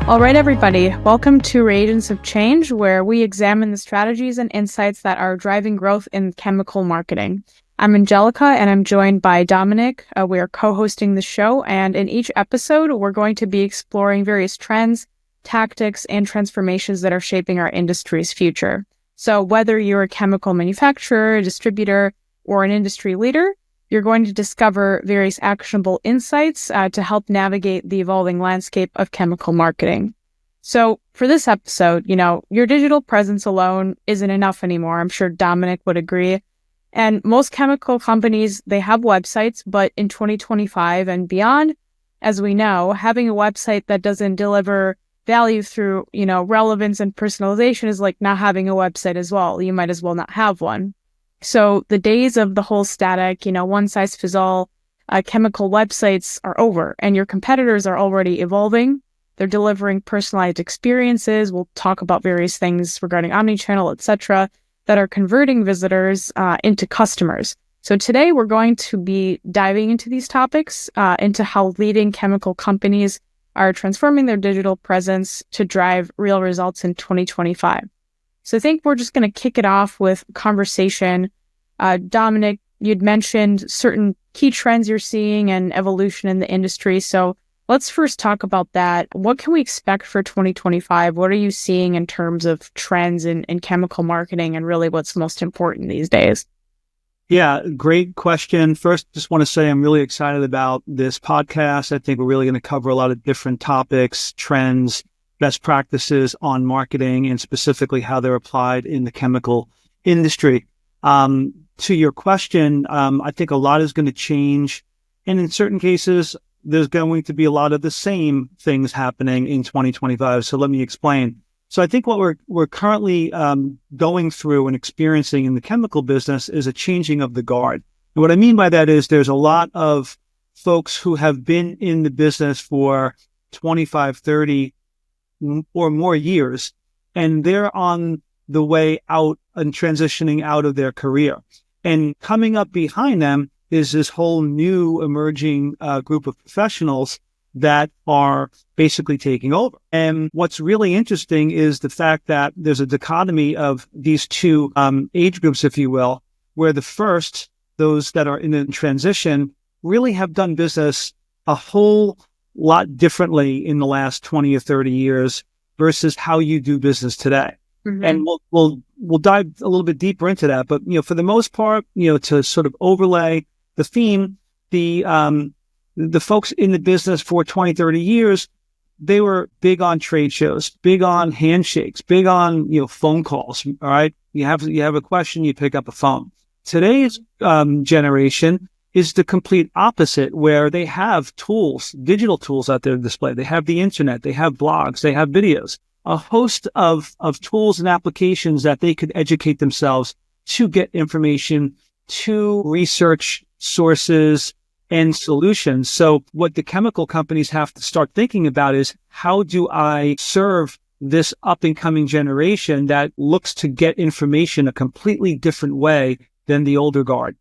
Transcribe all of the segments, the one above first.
All right, everybody, welcome to Reagents of Change, where we examine the strategies and insights that are driving growth in chemical marketing. I'm Angelica, and I'm joined by Domenick. We are co-hosting the show, and in each episode, we're going to be exploring various trends, tactics, and transformations that are shaping our industry's future. So whether you're a chemical manufacturer, a distributor, or an industry leader, you're going to discover various actionable insights to help navigate the evolving landscape of chemical marketing. So for this episode, your digital presence alone isn't enough anymore. I'm sure Domenick would agree. And most chemical companies, they have websites, but in 2025 and beyond, as we know, having a website that doesn't deliver value through, relevance and personalization is like not having a website as well. You might as well not have one. So the days of the whole static, one size fits all chemical websites are over, and your competitors are already evolving. They're delivering personalized experiences. We'll talk about various things regarding omnichannel, etc., that are converting visitors into customers. So today we're going to be diving into these topics, into how leading chemical companies are transforming their digital presence to drive real results in 2025. So I think we're just going to kick it off with a conversation. Domenick, you'd mentioned certain key trends you're seeing and evolution in the industry. So let's first talk about that. What can we expect for 2025? What are you seeing in terms of trends in chemical marketing and really what's most important these days? Yeah, great question. First, just want to say I'm really excited about this podcast. I think we're really going to cover a lot of different topics, trends, best practices on marketing, and specifically how they're applied in the chemical industry. To your question, I think a lot is going to change. And in certain cases, there's going to be a lot of the same things happening in 2025. So let me explain. So I think what we're currently going through and experiencing in the chemical business is a changing of the guard. And what I mean by that is there's a lot of folks who have been in the business for 25, 30 or more years, and they're on the way out and transitioning out of their career. And coming up behind them is this whole new emerging group of professionals that are basically taking over. And what's really interesting is the fact that there's a dichotomy of these two age groups, if you will, where the first, those that are in a transition, really have done business a whole lot differently in the last 20 or 30 years versus how you do business today. Mm-hmm. And we'll dive a little bit deeper into that. But, for the most part, to sort of overlay the theme, the folks in the business for 20, 30 years, they were big on trade shows, big on handshakes, big on, phone calls. All right. You have a question, you pick up a phone. Today's generation is the complete opposite, where they have tools, digital tools out there to display. They have the internet, they have blogs, they have videos, a host of tools and applications that they could educate themselves to get information, to research sources and solutions. So what the chemical companies have to start thinking about is, how do I serve this up and coming generation that looks to get information a completely different way than the older guard?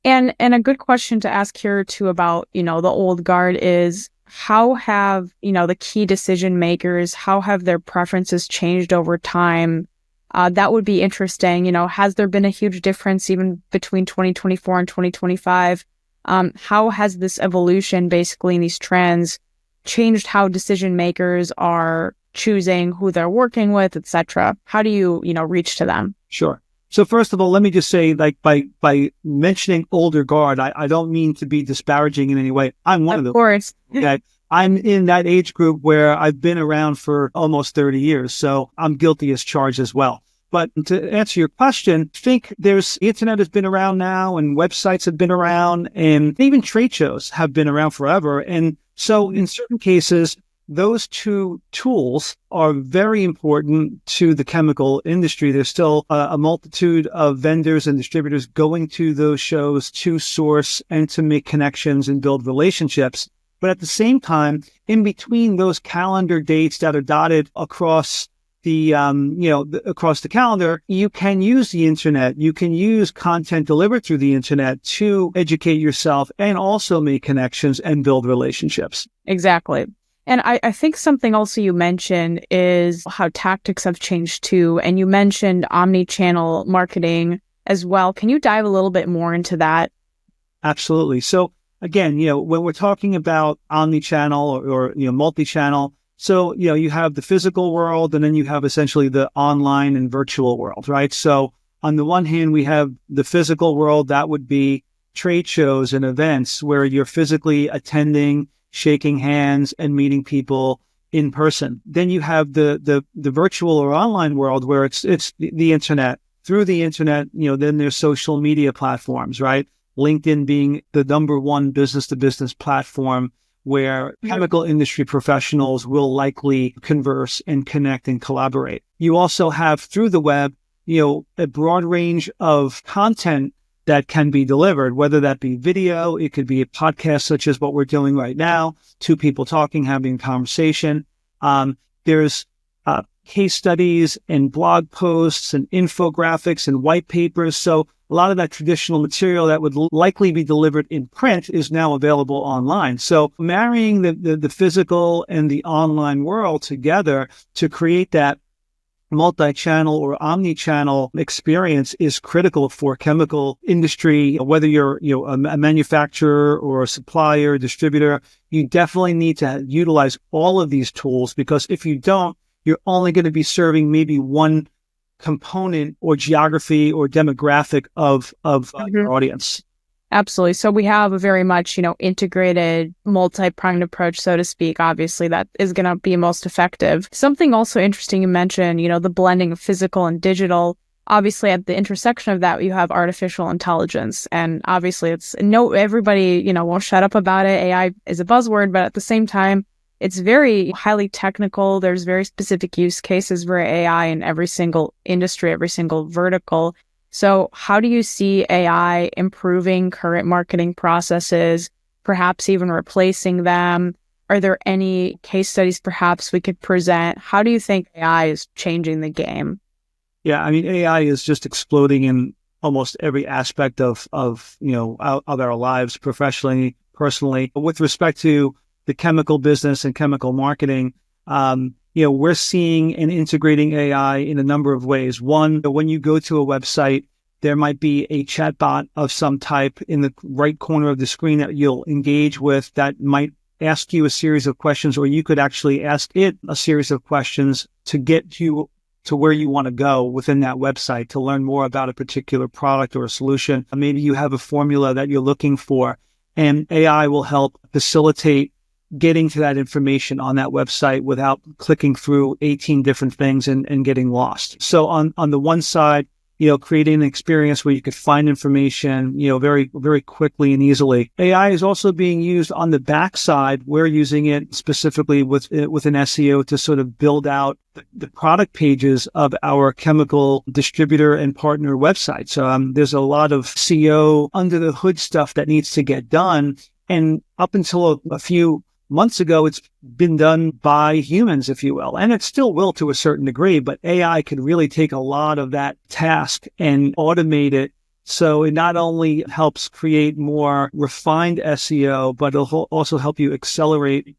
And a good question to ask here too about, the old guard is, how have, the key decision makers, how have their preferences changed over time? That would be interesting. Has there been a huge difference even between 2024 and 2025? How has this evolution basically in these trends changed how decision makers are choosing who they're working with, et cetera? How do you, reach to them? Sure. So first of all, let me just say, like, by mentioning older guard, I don't mean to be disparaging in any way. I'm one of them. Of course. Okay. I'm in that age group where I've been around for almost 30 years. So I'm guilty as charged as well. But to answer your question, I think the internet has been around now, and websites have been around, and even trade shows have been around forever. And so in certain cases, those two tools are very important to the chemical industry. There's still a multitude of vendors and distributors going to those shows to source and to make connections and build relationships. But at the same time, in between those calendar dates that are dotted across across the calendar, you can use the internet. You can use content delivered through the internet to educate yourself and also make connections and build relationships. Exactly. And I think something also you mentioned is how tactics have changed too. And you mentioned omni-channel marketing as well. Can you dive a little bit more into that? Absolutely. So again, when we're talking about omni-channel or multi-channel, so, you have the physical world and then you have essentially the online and virtual world, right? So on the one hand, we have the physical world that would be trade shows and events where you're physically attending, shaking hands and meeting people in person. Then you have the virtual or online world where it's the internet. Through the internet, then there's social media platforms, right? LinkedIn being the number one business to business platform where chemical industry professionals will likely converse and connect and collaborate. You also have through the web, a broad range of content that can be delivered, whether that be video, it could be a podcast such as what we're doing right now, two people talking, having a conversation. There's case studies and blog posts and infographics and white papers. So a lot of that traditional material that would likely be delivered in print is now available online. So marrying the physical and the online world together to create that multi-channel or omni-channel experience is critical for chemical industry. Whether you're a manufacturer or a supplier, distributor, you definitely need to utilize all of these tools, because if you don't, you're only going to be serving maybe one component or geography or demographic of your audience. Absolutely. So we have a very much, integrated, multi-pronged approach, so to speak. Obviously, that is going to be most effective. Something also interesting you mentioned, the blending of physical and digital. Obviously, at the intersection of that, you have artificial intelligence. And obviously, everybody, won't shut up about it. AI is a buzzword, but at the same time, it's very highly technical. There's very specific use cases for AI in every single industry, every single vertical. So how do you see AI improving current marketing processes, perhaps even replacing them? Are there any case studies perhaps we could present? How do you think AI is changing the game? Yeah, I mean, AI is just exploding in almost every aspect of our lives, professionally, personally. With respect to the chemical business and chemical marketing, we're seeing and integrating AI in a number of ways. One, when you go to a website, there might be a chatbot of some type in the right corner of the screen that you'll engage with that might ask you a series of questions, or you could actually ask it a series of questions to get you to where you want to go within that website to learn more about a particular product or a solution. Maybe you have a formula that you're looking for, and AI will help facilitate getting to that information on that website without clicking through 18 different things and getting lost. So on the one side, creating an experience where you could find information, very, very quickly and easily. AI is also being used on the back side. We're using it specifically with an SEO to sort of build out the product pages of our chemical distributor and partner websites. So there's a lot of SEO under the hood stuff that needs to get done. And up until a few months ago, it's been done by humans, if you will, and it still will to a certain degree, but AI could really take a lot of that task and automate it. So it not only helps create more refined SEO, but it'll also help you accelerate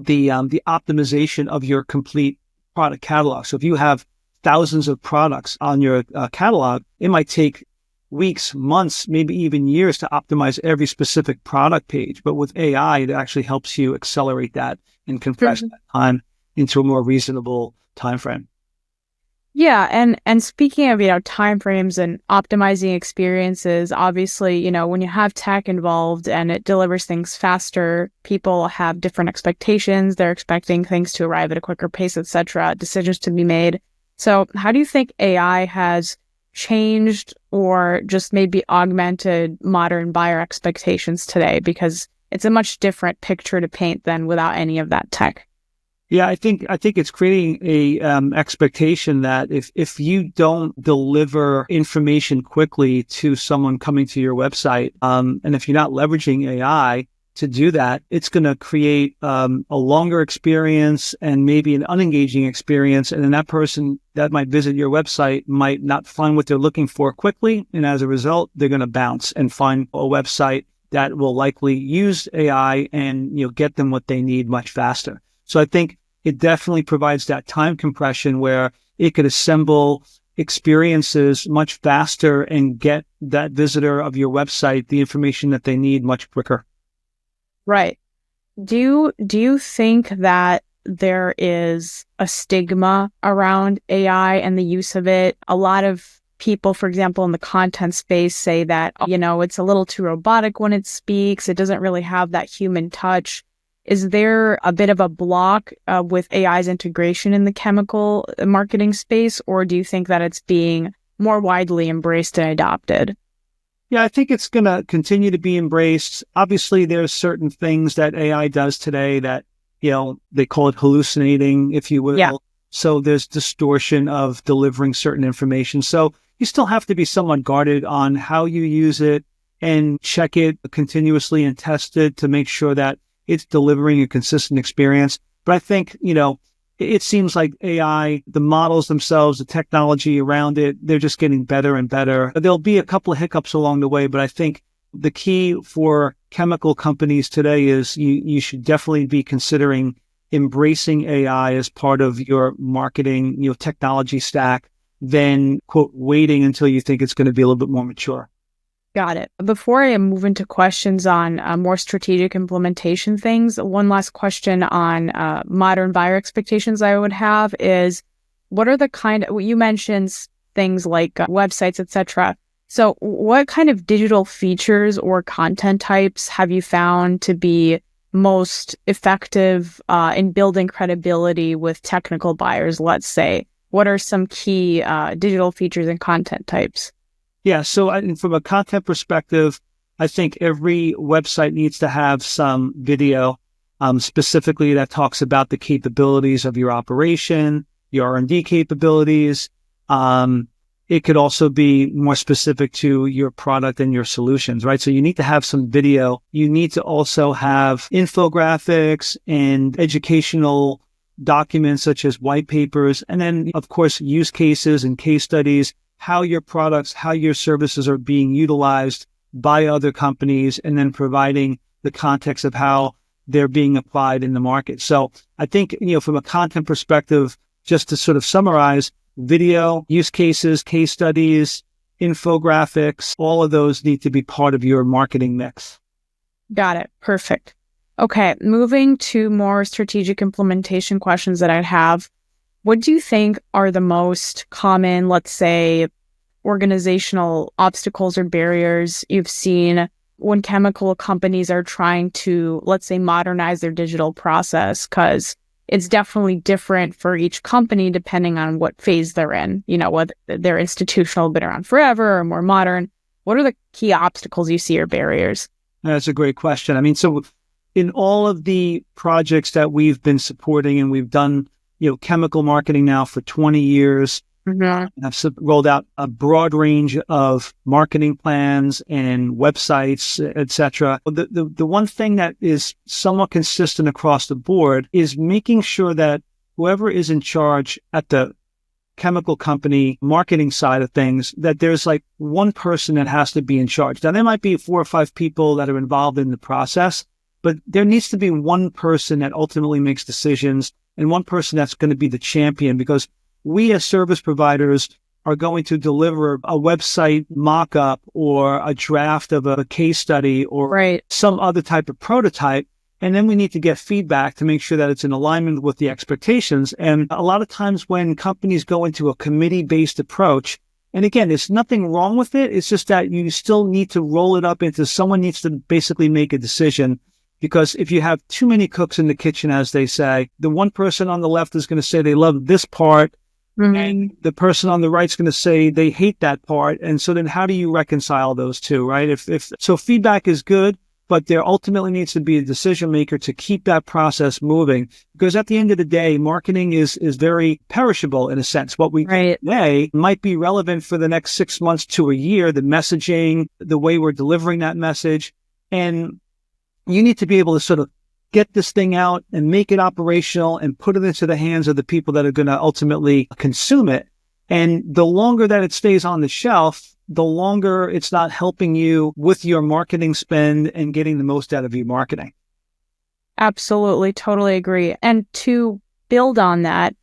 the optimization of your complete product catalog. So if you have thousands of products on your catalog, it might take weeks, months, maybe even years to optimize every specific product page. But with AI, it actually helps you accelerate that and compress that time into a more reasonable time frame. Yeah, and speaking of, timeframes and optimizing experiences, obviously, when you have tech involved and it delivers things faster, people have different expectations. They're expecting things to arrive at a quicker pace, etc., decisions to be made. So how do you think AI has changed or just maybe augmented modern buyer expectations today? Because it's a much different picture to paint than without any of that tech. Yeah, I think it's creating a expectation that if you don't deliver information quickly to someone coming to your website, and if you're not leveraging AI to do that, it's going to create a longer experience and maybe an unengaging experience. And then that person that might visit your website might not find what they're looking for quickly. And as a result, they're going to bounce and find a website that will likely use AI and get them what they need much faster. So I think it definitely provides that time compression where it could assemble experiences much faster and get that visitor of your website the information that they need much quicker. Right. Do you think that there is a stigma around AI and the use of it? A lot of people, for example, in the content space say that, it's a little too robotic when it speaks. It doesn't really have that human touch. Is there a bit of a block with AI's integration in the chemical marketing space, or do you think that it's being more widely embraced and adopted? Yeah, I think it's going to continue to be embraced. Obviously, there's certain things that AI does today that, they call it hallucinating, if you will. Yeah. So there's distortion of delivering certain information. So you still have to be somewhat guarded on how you use it and check it continuously and test it to make sure that it's delivering a consistent experience. But I think, it seems like AI, the models themselves, the technology around it, they're just getting better and better. There'll be a couple of hiccups along the way, but I think the key for chemical companies today is you should definitely be considering embracing AI as part of your marketing, technology stack, then, quote, waiting until you think it's going to be a little bit more mature. Got it. Before I move into questions on more strategic implementation things, one last question on modern buyer expectations I would have is, what are you mentioned things like websites, etc. So what kind of digital features or content types have you found to be most effective in building credibility with technical buyers, let's say? What are some key digital features and content types? Yeah, so from a content perspective, I think every website needs to have some video specifically that talks about the capabilities of your operation, your R&D capabilities. It could also be more specific to your product and your solutions, right? So you need to have some video. You need to also have infographics and educational documents such as white papers, and then, of course, use cases and case studies, how your products, how your services are being utilized by other companies, and then providing the context of how they're being applied in the market. So I think, from a content perspective, just to sort of summarize, video, use cases, case studies, infographics, all of those need to be part of your marketing mix. Got it. Perfect. Okay, moving to more strategic implementation questions that I'd have. What do you think are the most common, let's say, organizational obstacles or barriers you've seen when chemical companies are trying to, let's say, modernize their digital process? Because it's definitely different for each company depending on what phase they're in, whether they're institutional, been around forever, or more modern. What are the key obstacles you see or barriers? That's a great question. I mean, so in all of the projects that we've been supporting, and we've done chemical marketing now for 20 years. Mm-hmm. I've rolled out a broad range of marketing plans and websites, et cetera. The one thing that is somewhat consistent across the board is making sure that whoever is in charge at the chemical company marketing side of things, that there's like one person that has to be in charge. Now, there might be 4 or 5 people that are involved in the process, but there needs to be one person that ultimately makes decisions and one person that's going to be the champion, because we as service providers are going to deliver a website mock-up or a draft of a case study or some other type of prototype. And then we need to get feedback to make sure that it's in alignment with the expectations. And a lot of times when companies go into a committee-based approach, and again, there's nothing wrong with it. It's just that you still need to roll it up into someone needs to basically make a decision. Because if you have too many cooks in the kitchen, as they say, the one person on the left is going to say they love this part, mm-hmm. and the person on the right is going to say they hate that part. And so then how do you reconcile those two, right? So feedback is good, but there ultimately needs to be a decision maker to keep that process moving. Because at the end of the day, marketing is very perishable in a sense. What we do today might be relevant for the next 6 months to a year, the messaging, the way we're delivering that message. And you need to be able to sort of get this thing out and make it operational and put it into the hands of the people that are going to ultimately consume it. And the longer that it stays on the shelf, the longer it's not helping you with your marketing spend and getting the most out of your marketing. Absolutely, totally agree. And to build on that,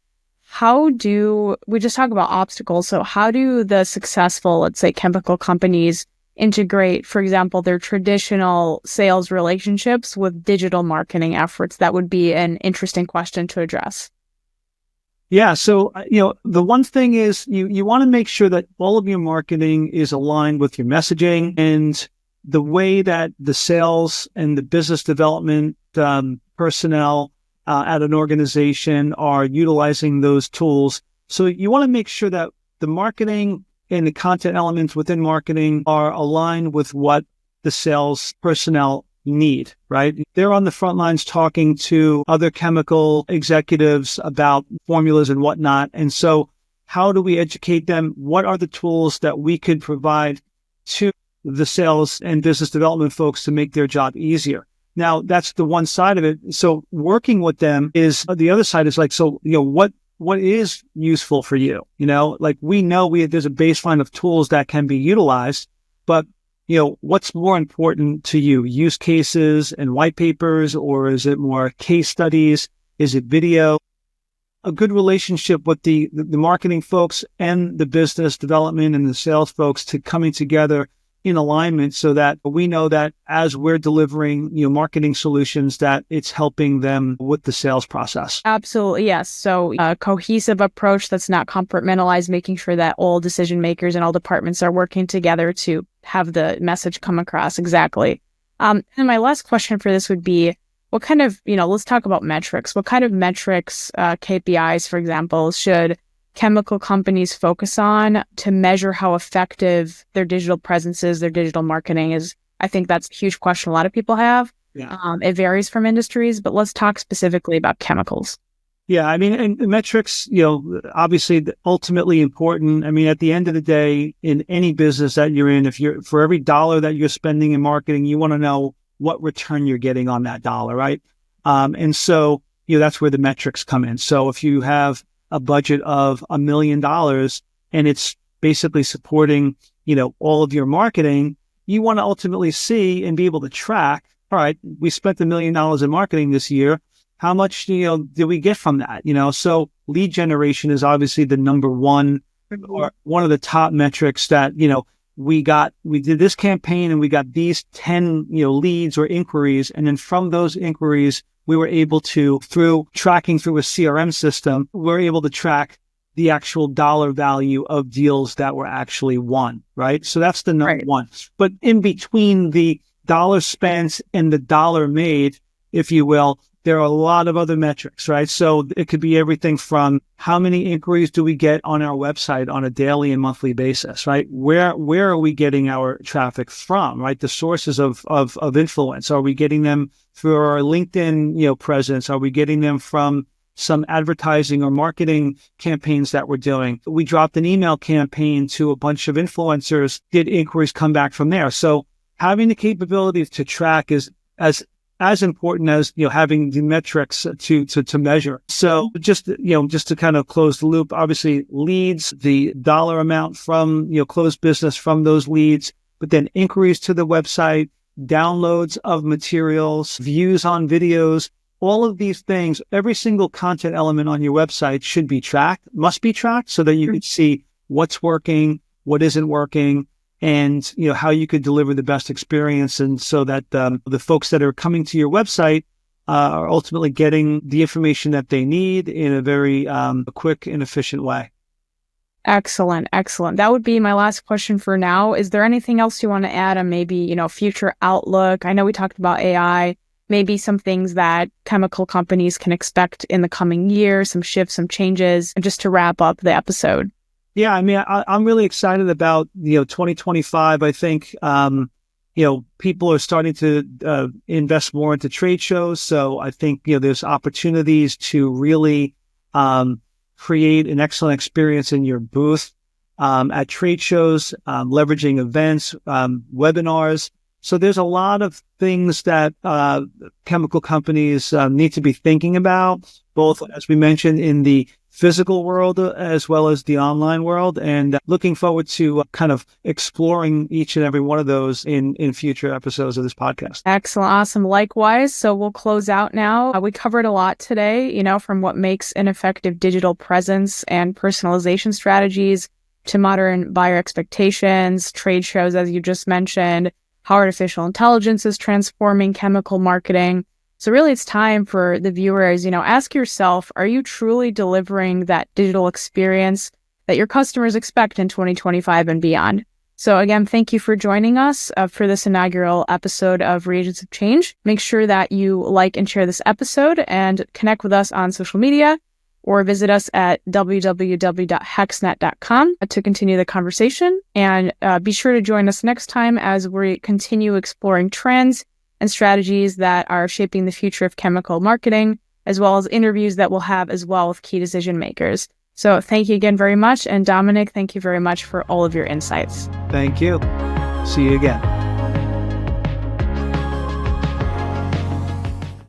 how do we just talk about obstacles? So how do the successful, let's say, chemical companies integrate, for example, their traditional sales relationships with digital marketing efforts? That would be an interesting question to address. Yeah. So, the one thing is you want to make sure that all of your marketing is aligned with your messaging and the way that the sales and the business development personnel at an organization are utilizing those tools. So you want to make sure that the marketing and the content elements within marketing are aligned with what the sales personnel need, right? They're on the front lines talking to other chemical executives about formulas and whatnot. And so how do we educate them? What are the tools that we could provide to the sales and business development folks to make their job easier? Now, that's the one side of it. So working with them is the other side is like, so, what is useful for you? Like we know there's a baseline of tools that can be utilized, but what's more important to you? Use cases and white papers, or is it more case studies? Is it video? A good relationship with the marketing folks and the business development and the sales folks to coming together in alignment so that we know that as we're delivering, marketing solutions, that it's helping them with the sales process. Absolutely, yes. So a cohesive approach that's not compartmentalized, making sure that all decision makers and all departments are working together to have the message come across. Exactly. And my last question for this would be, what kind of, let's talk about metrics. What kind of metrics, KPIs, for example, should chemical companies focus on to measure how effective their digital presence is, their digital marketing is? I think that's a huge question a lot of people have. Yeah. It varies from industries, but let's talk specifically about chemicals. Yeah, I mean, and metrics, obviously ultimately important. I mean, at the end of the day, in any business that you're in, for every dollar that you're spending in marketing, you want to know what return you're getting on that dollar, right? And so, that's where the metrics come in. So if you have a budget of $1 million and it's basically supporting, all of your marketing, you want to ultimately see and be able to track, all right, we spent $1 million in marketing this year. How much, did we get from that? So lead generation is obviously the number one or one of the top metrics that, we did this campaign and we got these 10, leads or inquiries. And then from those inquiries, we were able to, through tracking through a CRM system, we're able to track the actual dollar value of deals that were actually won, right? So that's the number one. But in between the dollar spent and the dollar made, if you will, there are a lot of other metrics, right? So it could be everything from how many inquiries do we get on our website on a daily and monthly basis, right? Where are we getting our traffic from, right? The sources of influence. Are we getting them through our LinkedIn, presence? Are we getting them from some advertising or marketing campaigns that we're doing? We dropped an email campaign to a bunch of influencers. Did inquiries come back from there? So having the capability to track is as important as, having the metrics to measure. So just to kind of close the loop, obviously leads, the dollar amount from, closed business from those leads, but then inquiries to the website, downloads of materials, views on videos, all of these things, every single content element on your website must be tracked so that you can see what's working, what isn't working, and how you could deliver the best experience, and so that the folks that are coming to your website are ultimately getting the information that they need in a very quick and efficient way. Excellent. That would be my last question for now. Is there anything else you want to add on maybe, future outlook? I know we talked about AI, maybe some things that chemical companies can expect in the coming year, some shifts, some changes, and just to wrap up the episode. Yeah, I mean, I'm really excited about, 2025. I think, people are starting to invest more into trade shows. So I think, there's opportunities to really create an excellent experience in your booth at trade shows, leveraging events, webinars. So there's a lot of things that chemical companies need to be thinking about, both, as we mentioned, in the physical world as well as the online world, and looking forward to kind of exploring each and every one of those in future episodes of this podcast. Excellent. Awesome. Likewise. So we'll close out now. We covered a lot today, from what makes an effective digital presence and personalization strategies to modern buyer expectations, trade shows, as you just mentioned, how artificial intelligence is transforming chemical marketing. So really, it's time for the viewers, ask yourself, are you truly delivering that digital experience that your customers expect in 2025 and beyond? So again, thank you for joining us for this inaugural episode of Reagents of Change. Make sure that you like and share this episode and connect with us on social media or visit us at www.hexnet.com to continue the conversation. And be sure to join us next time as we continue exploring trends and strategies that are shaping the future of chemical marketing, as well as interviews that we'll have as well with key decision makers. So thank you again very much. And Domenick, thank you very much for all of your insights. Thank you. See you again.